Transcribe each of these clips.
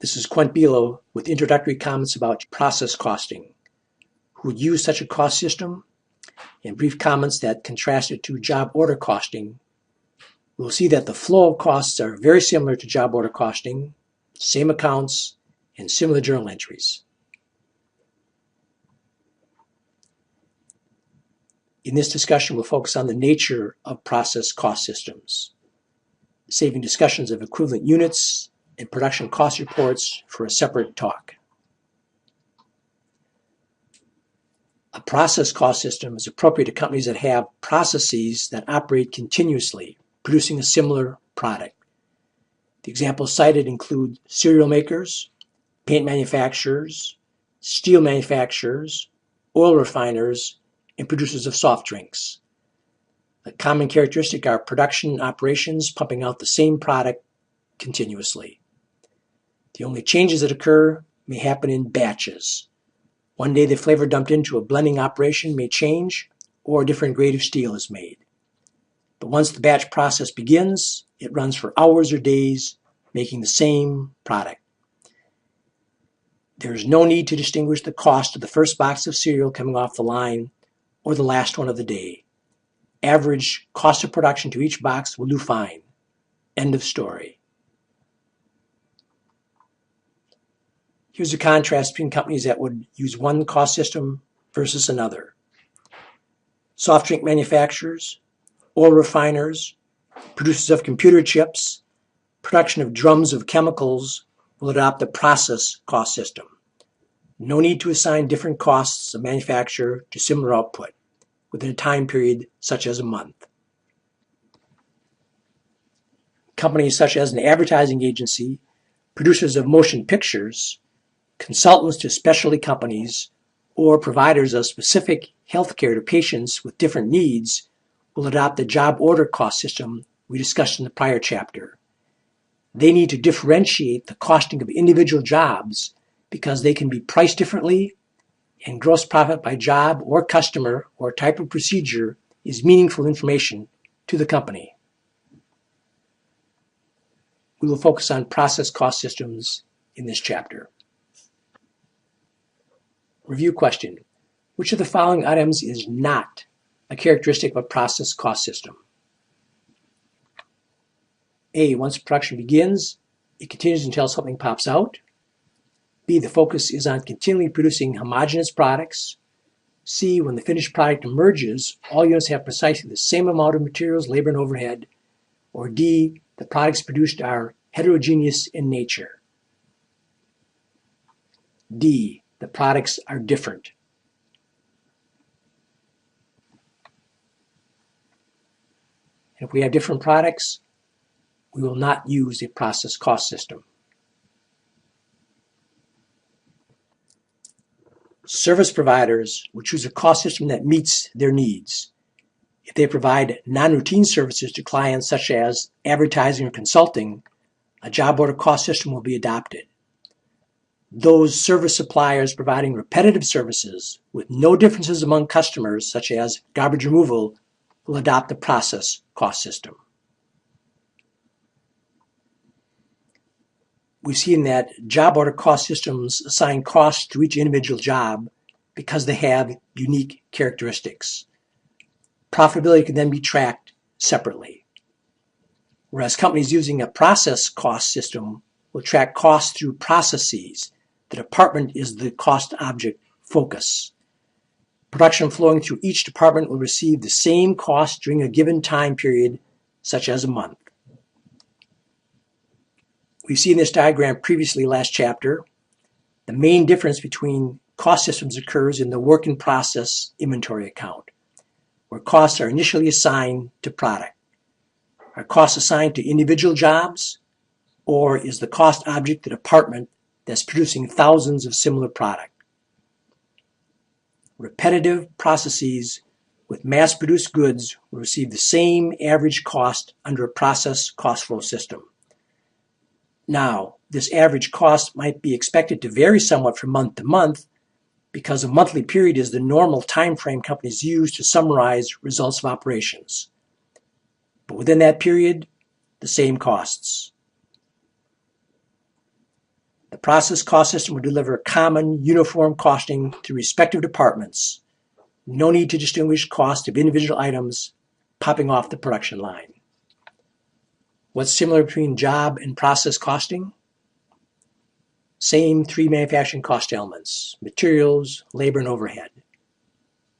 This is Quent Bilo with introductory comments about process costing. Who would use such a cost system? And brief comments that contrast it to job order costing. We'll see that the flow of costs are very similar to job order costing, same accounts, and similar journal entries. In this discussion, we'll focus on the nature of process cost systems, saving discussions of equivalent units and production cost reports for a separate talk. A process cost system is appropriate to companies that have processes that operate continuously, producing a similar product. The examples cited include cereal makers, paint manufacturers, steel manufacturers, oil refiners, and producers of soft drinks. A common characteristic are production operations pumping out the same product continuously. The only changes that occur may happen in batches. One day the flavor dumped into a blending operation may change, or a different grade of steel is made. But once the batch process begins, it runs for hours or days, making the same product. There is no need to distinguish the cost of the first box of cereal coming off the line or the last one of the day. Average cost of production to each box will do fine. End of story. Here's a contrast between companies that would use one cost system versus another. Soft drink manufacturers, oil refiners, producers of computer chips, production of drums of chemicals will adopt the process cost system. No need to assign different costs of manufacture to similar output within a time period such as a month. Companies such as an advertising agency, producers of motion pictures, consultants to specialty companies, or providers of specific healthcare to patients with different needs will adopt the job order cost system we discussed in the prior chapter. They need to differentiate the costing of individual jobs because they can be priced differently, and gross profit by job or customer or type of procedure is meaningful information to the company. We will focus on process cost systems in this chapter. Review question. Which of the following items is not a characteristic of a process cost system? A. Once production begins, it continues until something pops out. B. The focus is on continually producing homogeneous products. C. When the finished product emerges, all units have precisely the same amount of materials, labor, and overhead. Or D. The products produced are heterogeneous in nature. D. The products are different. And if we have different products, we will not use a process cost system. Service providers will choose a cost system that meets their needs. If they provide non-routine services to clients such as advertising or consulting, a job order cost system will be adopted. Those service suppliers providing repetitive services with no differences among customers, such as garbage removal, will adopt the process cost system. We've seen that job order cost systems assign costs to each individual job because they have unique characteristics. Profitability can then be tracked separately, whereas companies using a process cost system will track costs through processes. The department is the cost object focus. Production flowing through each department will receive the same cost during a given time period, such as a month. We've seen this diagram previously last chapter. The main difference between cost systems occurs in the work in process inventory account, where costs are initially assigned to product. Are costs assigned to individual jobs, or is the cost object the department that's producing thousands of similar product? Repetitive processes with mass-produced goods will receive the same average cost under a process cost flow system. Now, this average cost might be expected to vary somewhat from month to month because a monthly period is the normal time frame companies use to summarize results of operations. But within that period, the same costs. The process cost system will deliver common, uniform costing to respective departments. No need to distinguish cost of individual items popping off the production line. What's similar between job and process costing? Same three manufacturing cost elements: materials, labor, and overhead.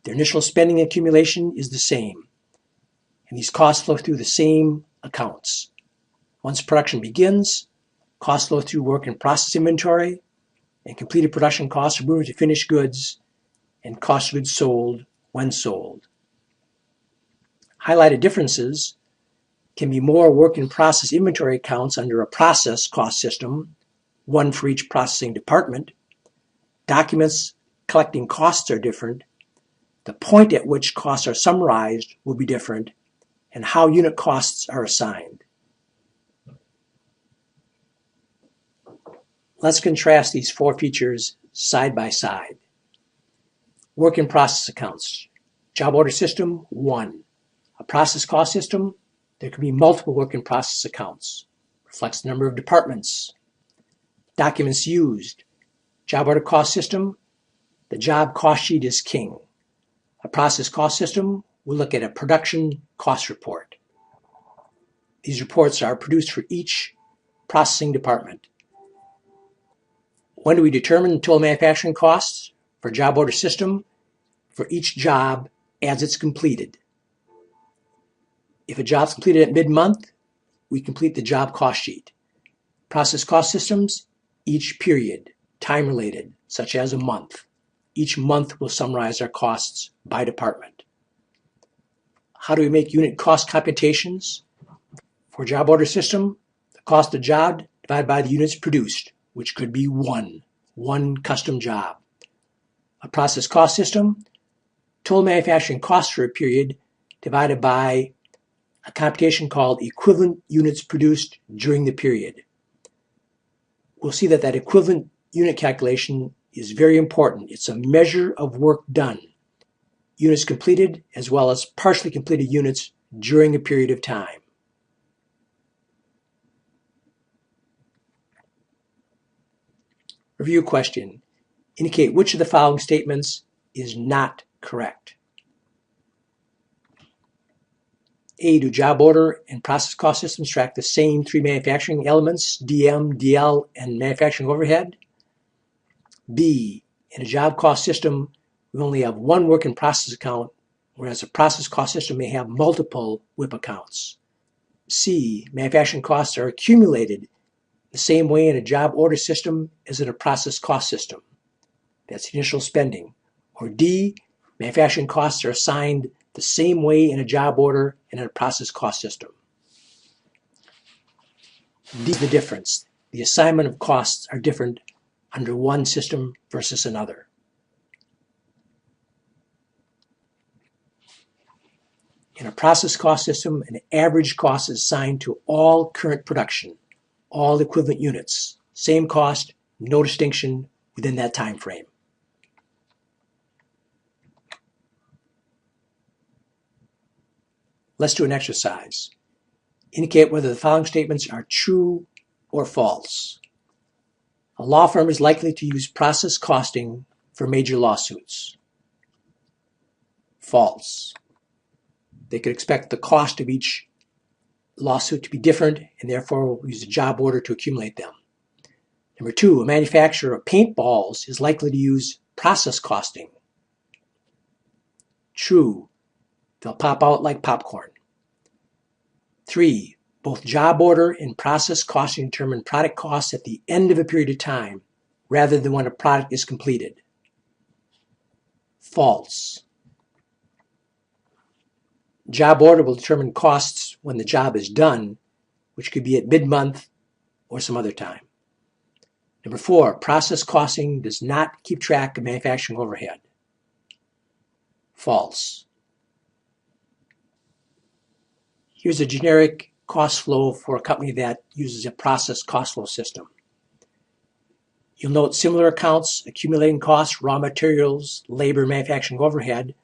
Their initial spending accumulation is the same, and these costs flow through the same accounts. Once production begins, costs flow through work in process inventory, and completed production costs are moved to finished goods and cost of goods sold when sold. Highlighted differences can be more work in process inventory accounts under a process cost system, one for each processing department. Documents collecting costs are different. The point at which costs are summarized will be different, and how unit costs are assigned. Let's contrast these four features side by side. Work in process accounts. Job order system, 1. A process cost system, there can be multiple work in process accounts. Reflects the number of departments. Documents used. Job order cost system, the job cost sheet is king. A process cost system will look at a production cost report. These reports are produced for each processing department. When do we determine the total manufacturing costs? For job order system, for each job as it's completed. If a job's completed at mid-month, we complete the job cost sheet. Process cost systems, each period, time-related, such as a month. Each month will summarize our costs by department. How do we make unit cost computations? For job order system, the cost of job divided by the units produced, which could be one custom job. A process cost system, total manufacturing cost for a period divided by a computation called equivalent units produced during the period. We'll see that equivalent unit calculation is very important. It's a measure of work done, units completed as well as partially completed units during a period of time. Review question. Indicate which of the following statements is not correct. A, do job order and process cost systems track the same three manufacturing elements, DM, DL, and manufacturing overhead? B, in a job cost system, we only have one work in process account, whereas a process cost system may have multiple WIP accounts. C, manufacturing costs are accumulated the same way in a job order system as in a process cost system. That's initial spending. Or D, manufacturing costs are assigned the same way in a job order and in a process cost system. D is the difference. The assignment of costs are different under one system versus another. In a process cost system, an average cost is assigned to all current production, all equivalent units. Same cost, no distinction within that time frame. Let's do an exercise. Indicate whether the following statements are true or false. A law firm is likely to use process costing for major lawsuits. False. They could expect the cost of each lawsuit to be different and therefore will use a job order to accumulate them. Number 2, a manufacturer of paintballs is likely to use process costing. True. They'll pop out like popcorn. 3, both job order and process costing determine product costs at the end of a period of time rather than when a product is completed. False. Job order will determine costs when the job is done, which could be at mid-month or some other time. Number 4, process costing does not keep track of manufacturing overhead. False. Here's a generic cost flow for a company that uses a process cost flow system. You'll note similar accounts, accumulating costs, raw materials, labor, manufacturing overhead.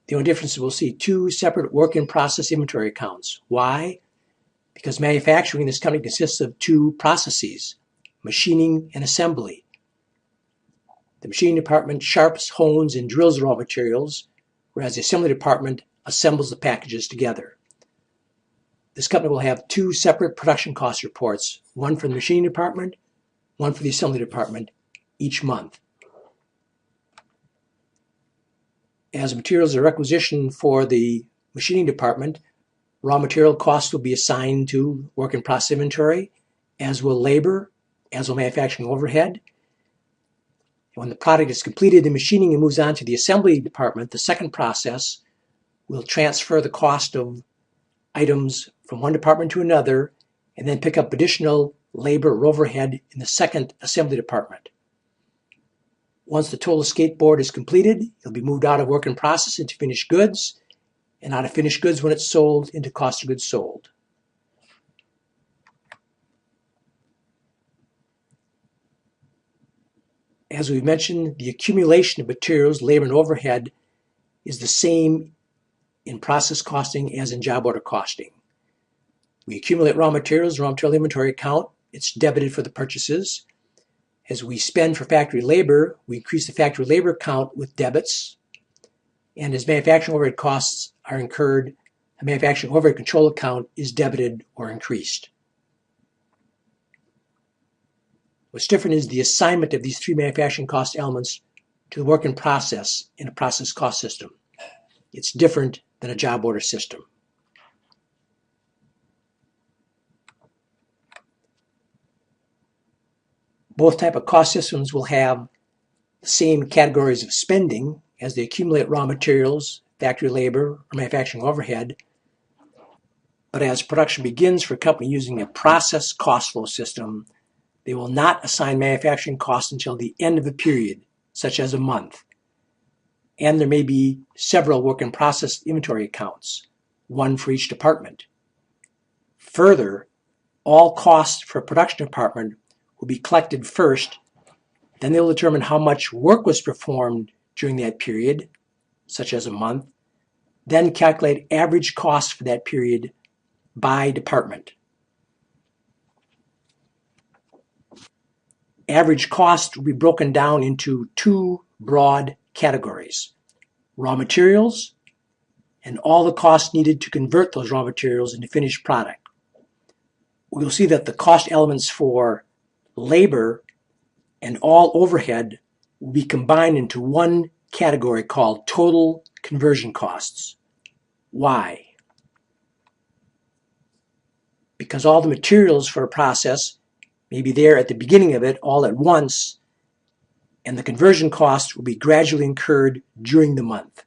The only difference is we'll see 2 separate work in process inventory accounts. Why? because manufacturing in this company consists of two processes, machining and assembly. The machining department sharps, hones, and drills raw materials, whereas the assembly department assembles the packages together. This company will have two separate production cost reports, one for the machining department, one for the assembly department, each month. As materials are requisitioned for the machining department, raw material costs will be assigned to work in process inventory, as will labor, as will manufacturing overhead. When the product is completed in machining and moves on to the assembly department, the second process will transfer the cost of items from one department to another and then pick up additional labor or overhead in the second assembly department. Once the total skateboard is completed, it'll be moved out of work in process into finished goods, and out of finished goods when it's sold into cost of goods sold. As we mentioned, the accumulation of materials, labor, and overhead is the same in process costing as in job order costing. We accumulate raw materials, raw material inventory account. It's debited for the purchases. As we spend for factory labor, we increase the factory labor account with debits. And as manufacturing overhead costs are incurred, the manufacturing overhead control account is debited or increased. What's different is the assignment of these three manufacturing cost elements to the work in process in a process cost system. It's different than a job order system. Both type of cost systems will have the same categories of spending as they accumulate raw materials, factory labor, or manufacturing overhead. But as production begins for a company using a process cost flow system, they will not assign manufacturing costs until the end of a period, such as a month. And there may be several work in process inventory accounts, one for each department. Further, all costs for a production department will be collected first, then they'll determine how much work was performed during that period, such as a month, then calculate average costs for that period by department. Average cost will be broken down into two broad categories: raw materials and all the costs needed to convert those raw materials into finished product. We'll see that the cost elements for labor and all overhead will be combined into one category called total conversion costs. Why? Because all the materials for a process may be there at the beginning of it all at once, and the conversion costs will be gradually incurred during the month.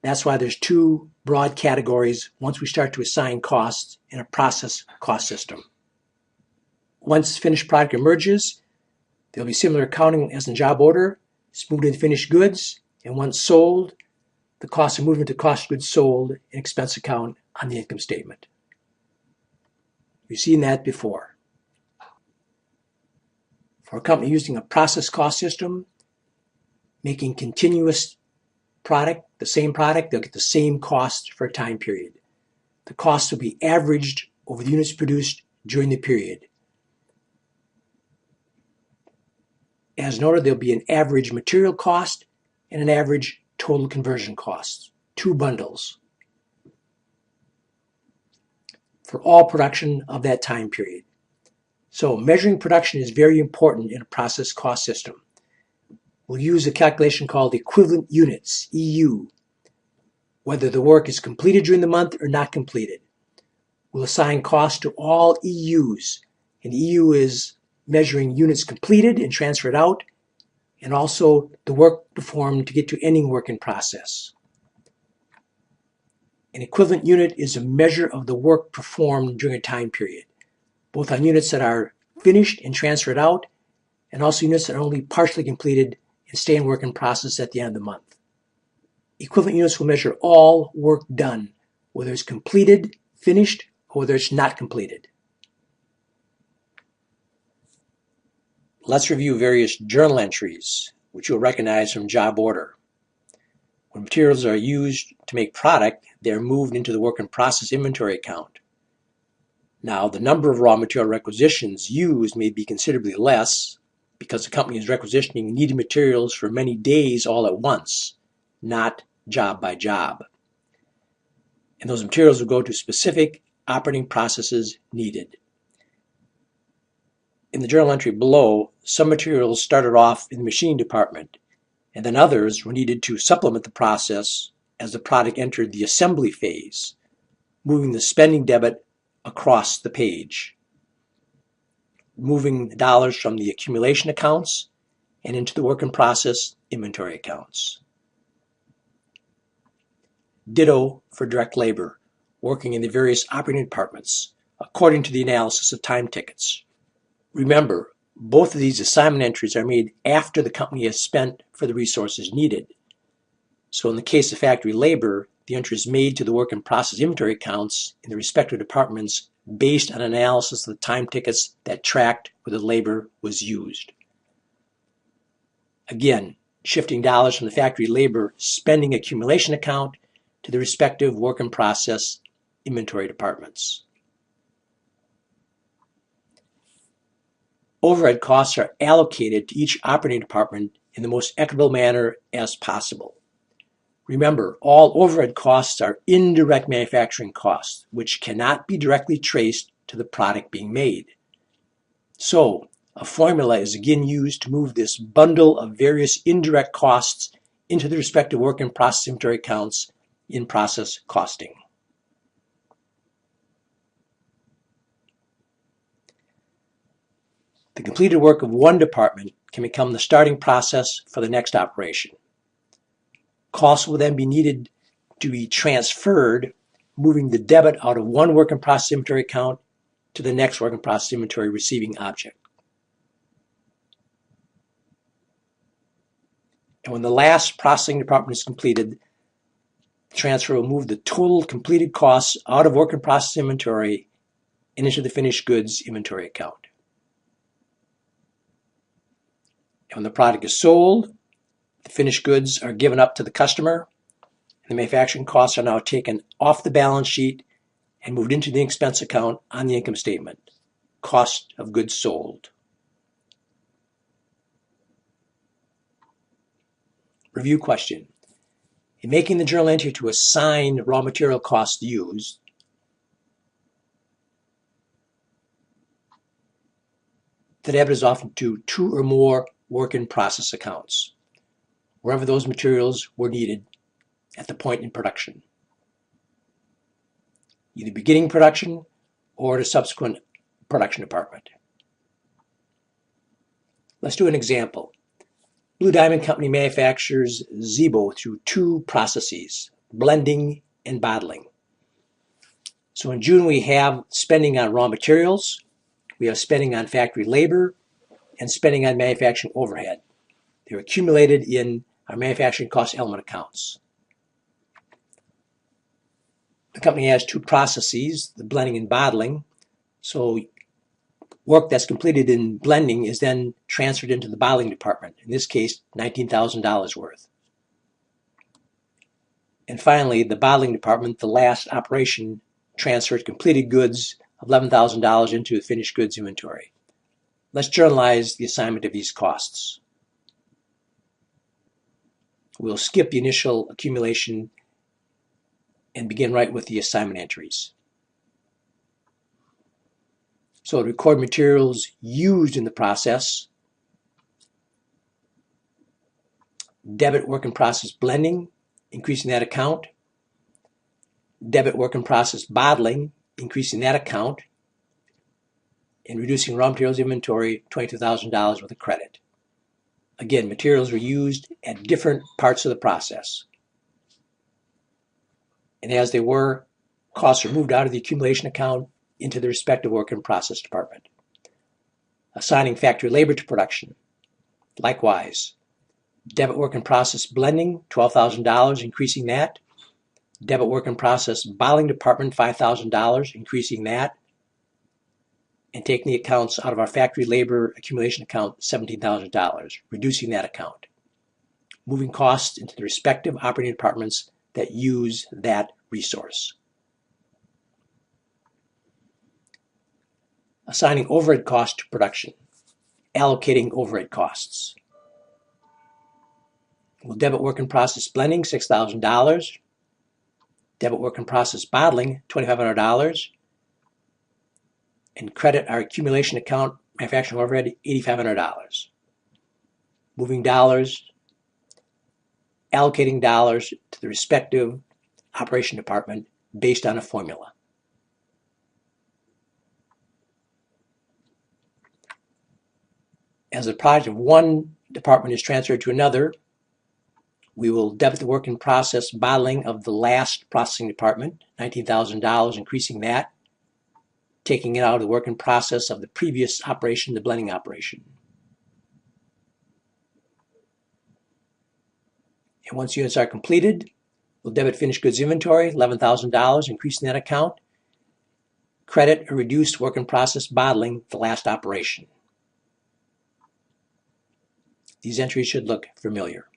That's why there's two broad categories once we start to assign costs in a process cost system. Once finished product emerges, there'll be similar accounting as in job order. It's moved into finished goods, and once sold, the costs are moved into cost of goods sold and expense account on the income statement. We've seen that before. For a company using a process cost system, making continuous product, the same product, they'll get the same cost for a time period. The costs will be averaged over the units produced during the period. As noted, there'll be an average material cost and an average total conversion cost, two bundles for all production of that time period. So measuring production is very important in a process cost system. We'll use a calculation called equivalent units, EU, whether the work is completed during the month or not completed. We'll assign cost to all EUs, and EU is measuring units completed and transferred out, and also the work performed to get to ending work in process. An equivalent unit is a measure of the work performed during a time period, both on units that are finished and transferred out, and also units that are only partially completed and stay in work in process at the end of the month. Equivalent units will measure all work done, whether it's completed, finished, or whether it's not completed. Let's review various journal entries, which you'll recognize from job order. When materials are used to make product, they're moved into the work in process inventory account. Now, the number of raw material requisitions used may be considerably less because the company is requisitioning needed materials for many days all at once, not job by job. And those materials will go to specific operating processes needed. In the journal entry below, some materials started off in the machining department, and then others were needed to supplement the process as the product entered the assembly phase, moving the spending debit across the page, moving the dollars from the accumulation accounts and into the work in process inventory accounts. Ditto for direct labor, working in the various operating departments, according to the analysis of time tickets. Remember, both of these assignment entries are made after the company has spent for the resources needed. So in the case of factory labor, the entry is made to the work in process inventory accounts in the respective departments based on analysis of the time tickets that tracked where the labor was used. Again, shifting dollars from the factory labor spending accumulation account to the respective work in process inventory departments. Overhead costs are allocated to each operating department in the most equitable manner as possible. Remember, all overhead costs are indirect manufacturing costs, which cannot be directly traced to the product being made. So, a formula is again used to move this bundle of various indirect costs into the respective work in process inventory accounts in process costing. The completed work of one department can become the starting process for the next operation. Costs will then be needed to be transferred, moving the debit out of one work in process inventory account to the next work in process inventory receiving object. And when the last processing department is completed, the transfer will move the total completed costs out of work in process inventory and into the finished goods inventory account. And when the product is sold, the finished goods are given up to the customer, and the manufacturing costs are now taken off the balance sheet and moved into the expense account on the income statement. Cost of goods sold. Review question. In making the journal entry to assign raw material costs used, the debit is often to two or more work-in-process accounts, wherever those materials were needed at the point in production, either beginning production or at a subsequent production department. Let's do an example. Blue Diamond Company manufactures Zeebo through two processes, blending and bottling. So in June we have spending on raw materials, we have spending on factory labor, and spending on manufacturing overhead. They're accumulated in our manufacturing cost element accounts. The company has two processes, the blending and bottling. So work that's completed in blending is then transferred into the bottling department, in this case, $19,000 worth. And finally, the bottling department, the last operation, transferred completed goods of $11,000 into the finished goods inventory. Let's journalize the assignment of these costs. We'll skip the initial accumulation and begin right with the assignment entries. So record materials used in the process, debit work in process blending, increasing that account, debit work in process bottling, increasing that account, and reducing raw materials inventory, $22,000 worth of credit. Again, materials were used at different parts of the process. And as they were, costs were moved out of the accumulation account into the respective work in process department. Assigning factory labor to production. Likewise, debit work in process blending, $12,000, increasing that. Debit work in process bottling department, $5,000, increasing that. And taking the accounts out of our factory labor accumulation account, $17,000, reducing that account. Moving costs into the respective operating departments that use that resource. Assigning overhead costs to production. Allocating overhead costs. We'll debit work in process blending, $6,000. Debit work in process bottling, $2,500. And credit our accumulation account, manufacturing overhead, $8,500. Moving dollars, allocating dollars to the respective operation department based on a formula. As the project of one department is transferred to another, we will debit the work in process bottling of the last processing department, $19,000, increasing that, taking it out of the work in process of the previous operation, the blending operation. And once units are completed, we'll debit finished goods inventory, $11,000, increasing that account, credit or reduce work in process bottling the last operation. These entries should look familiar.